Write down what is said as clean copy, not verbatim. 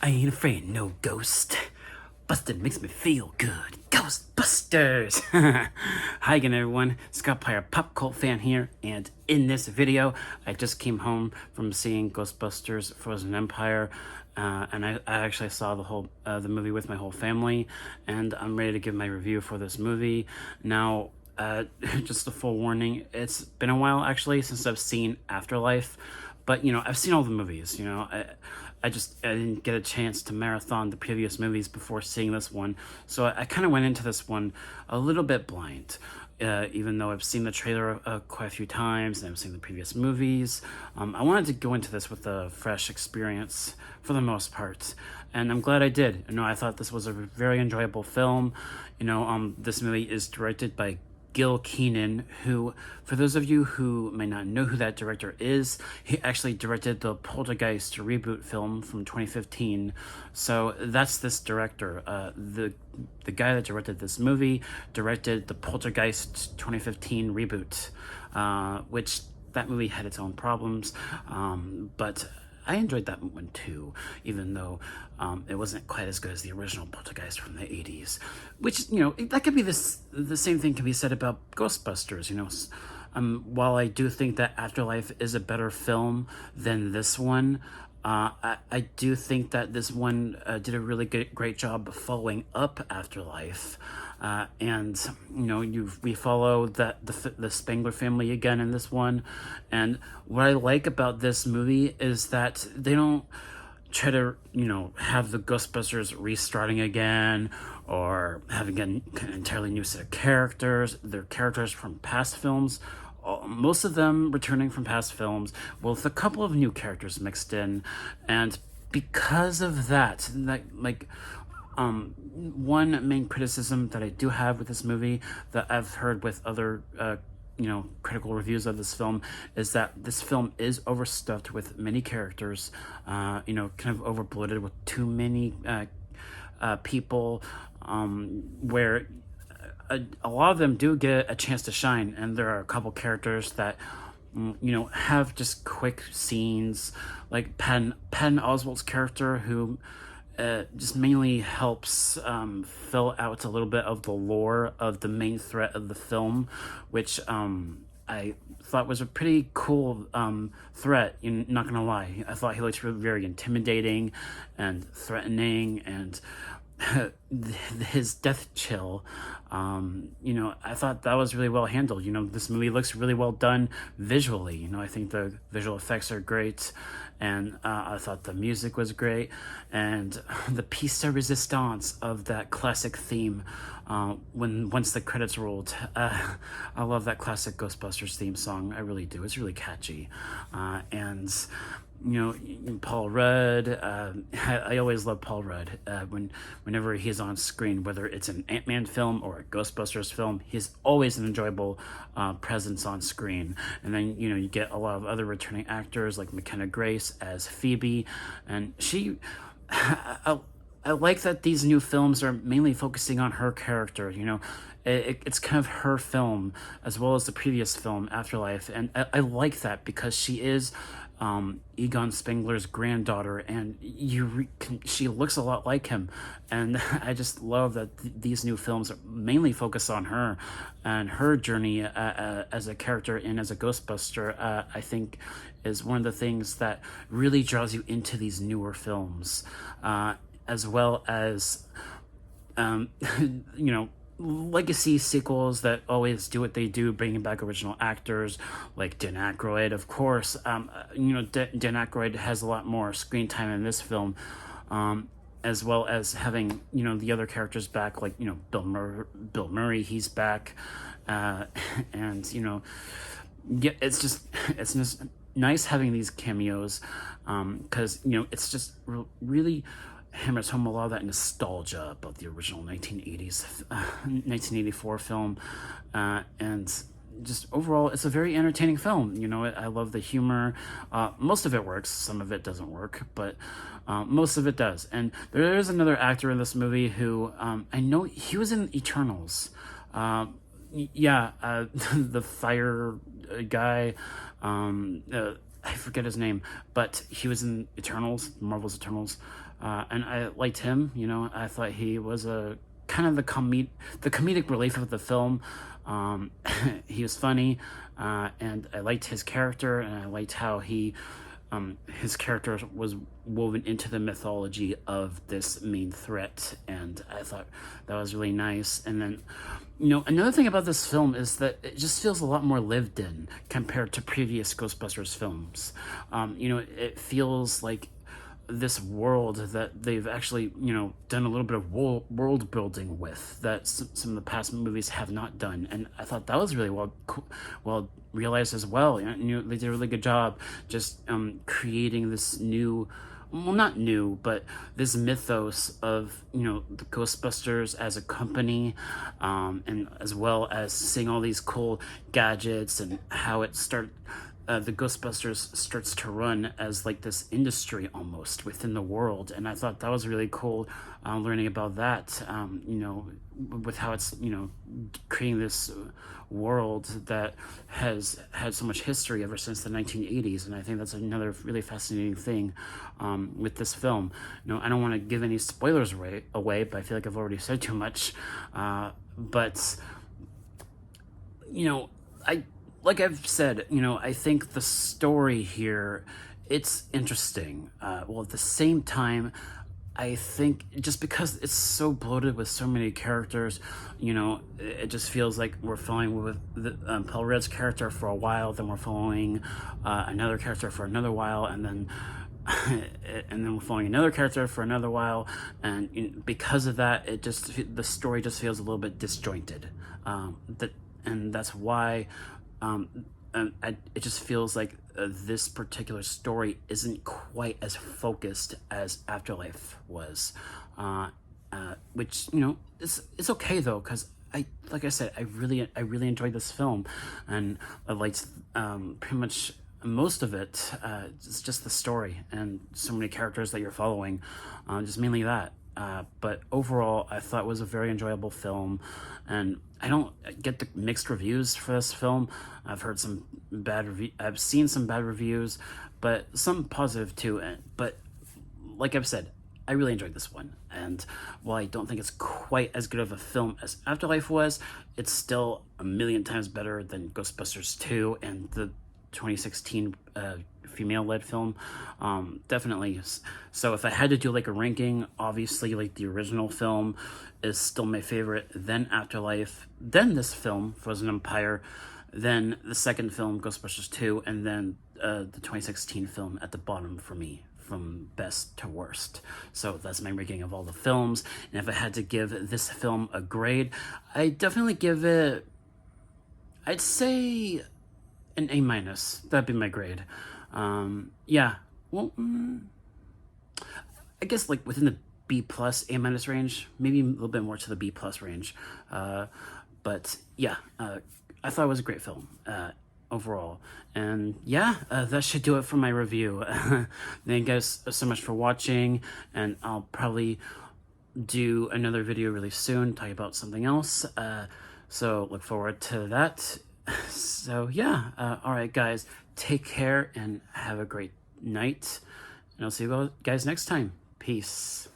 I ain't afraid, no ghost. Busted makes me feel good. Ghostbusters! Hi again, everyone. Scott Pyre, pop cult fan here, and in this video, I just came home from seeing Ghostbusters: Frozen Empire, and I actually saw the movie with my whole family, and I'm ready to give my review for this movie. Now, just a full warning, it's been a while actually since I've seen Afterlife, but I've seen all the movies. I didn't get a chance to marathon the previous movies before seeing this one, so I kind of went into this one a little bit blind. Even though I've seen the trailer quite a few times and I've seen the previous movies, I wanted to go into this with a fresh experience for the most part, and I'm glad I did. I thought this was a very enjoyable film. This movie is directed by Gil Keenan, who, for those of you who may not know who that director is, he actually directed the Poltergeist reboot film from 2015. So that's this director. The guy that directed this movie directed the Poltergeist 2015 reboot, which that movie had its own problems, but I enjoyed that one too, even though it wasn't quite as good as the original Poltergeist from the 80s. Which, that could be the same thing can be said about Ghostbusters, while I do think that Afterlife is a better film than this one, I do think that this one did a really great job of following up Afterlife. And we follow the Spangler family again in this one, and what I like about this movie is that they don't try to have the Ghostbusters restarting again or having an entirely new set of characters. They're characters from past films, most of them returning from past films, with a couple of new characters mixed in. And because of that, one main criticism that I do have with this movie that I've heard with other critical reviews of this film is that this film is overstuffed with many characters, kind of overbloated with too many people, where a lot of them do get a chance to shine, and there are a couple characters that have just quick scenes, like Patton Oswalt's character, who just mainly helps fill out a little bit of the lore of the main threat of the film, which I thought was a pretty cool threat. Not gonna lie, I thought he looked very intimidating and threatening, and his death chill, I thought that was really well handled. This movie looks really well done visually. I think the visual effects are great, and I thought the music was great, and the piece de resistance of that classic theme, once the credits rolled. I love that classic Ghostbusters theme song. I really do. It's really catchy, and Paul Rudd. I always love Paul Rudd. Whenever he's on screen, whether it's an Ant-Man film or a Ghostbusters film, he's always an enjoyable presence on screen. And then you get a lot of other returning actors like McKenna Grace as Phoebe, and she. I like that these new films are mainly focusing on her character. It's kind of her film as well as the previous film Afterlife, and I like that because she is Egon Spangler's granddaughter, and she looks a lot like him, and I just love that these new films mainly focus on her and her journey as a character and as a Ghostbuster. I think is one of the things that really draws you into these newer films, as well as legacy sequels that always do what they do, bringing back original actors like Dan Aykroyd, of course. Dan Aykroyd has a lot more screen time in this film, as well as having the other characters back, like Bill Murray, he's back, and yeah, it's just nice having these cameos, because it's just really hammers home a lot of that nostalgia about the original 1984 film, and just overall, it's a very entertaining film. I love the humor. Most of it works, some of it doesn't work, but most of it does. And there is another actor in this movie who I know he was in Eternals. The fire guy. I forget his name, but he was in Eternals, Marvel's Eternals. and I liked him. You know, I thought he was a kind of the comedic relief of the film. He was funny, and I liked his character, and I liked how his character was woven into the mythology of this main threat, and I thought that was really nice. And then, you know, another thing about this film is that it just feels a lot more lived in compared to previous Ghostbusters films. You know, it feels like this world that they've actually, you know, done a little bit of world building with, that some of the past movies have not done, and I thought that was really well realized as well. You know, they did a really good job just creating this new, well, not new, but this mythos of, you know, the Ghostbusters as a company, and as well as seeing all these cool gadgets and how the Ghostbusters starts to run as like this industry almost within the world. And I thought that was really cool, learning about that, you know, with how it's, you know, creating this world that has had so much history ever since the 1980s. And I think that's another really fascinating thing with this film. You know, I don't want to give any spoilers away, but I feel like I've already said too much. But, you know, like I've said, you know, I think the story here, it's interesting. Well, at the same time, I think just because it's so bloated with so many characters, you know, it just feels like we're following with Paul Rudd's character for a while, then we're following another character for another while, and then we're following another character for another while, and because of that, the story just feels a little bit disjointed. And that's why. It just feels like this particular story isn't quite as focused as Afterlife was, which, you know, it's okay though, because like I said, I really enjoyed this film, and I liked pretty much most of it. It's just the story and so many characters that you're following, just mainly that. But overall, I thought it was a very enjoyable film, and I don't get the mixed reviews for this film. I've heard some I've seen some bad reviews, but some positive too. But like I've said, I really enjoyed this one, and while I don't think it's quite as good of a film as Afterlife was, it's still a million times better than Ghostbusters 2 and the 2016 female-led film, definitely. So if I had to do like a ranking, obviously like the original film is still my favorite, then Afterlife, then this film, Frozen Empire, then the second film, Ghostbusters 2, and then the 2016 film at the bottom for me, from best to worst. So that's my ranking of all the films, and if I had to give this film a grade, I definitely give it, I'd say an A-. That'd be my grade. Yeah, well, I guess like within the B+, A- range, maybe a little bit more to the B+ range. But yeah, I thought it was a great film, overall. And yeah, that should do it for my review. Thank you guys so much for watching, and I'll probably do another video really soon, talking about something else. So look forward to that. So yeah, all right, guys, take care and have a great night, and I'll see you guys next time. Peace.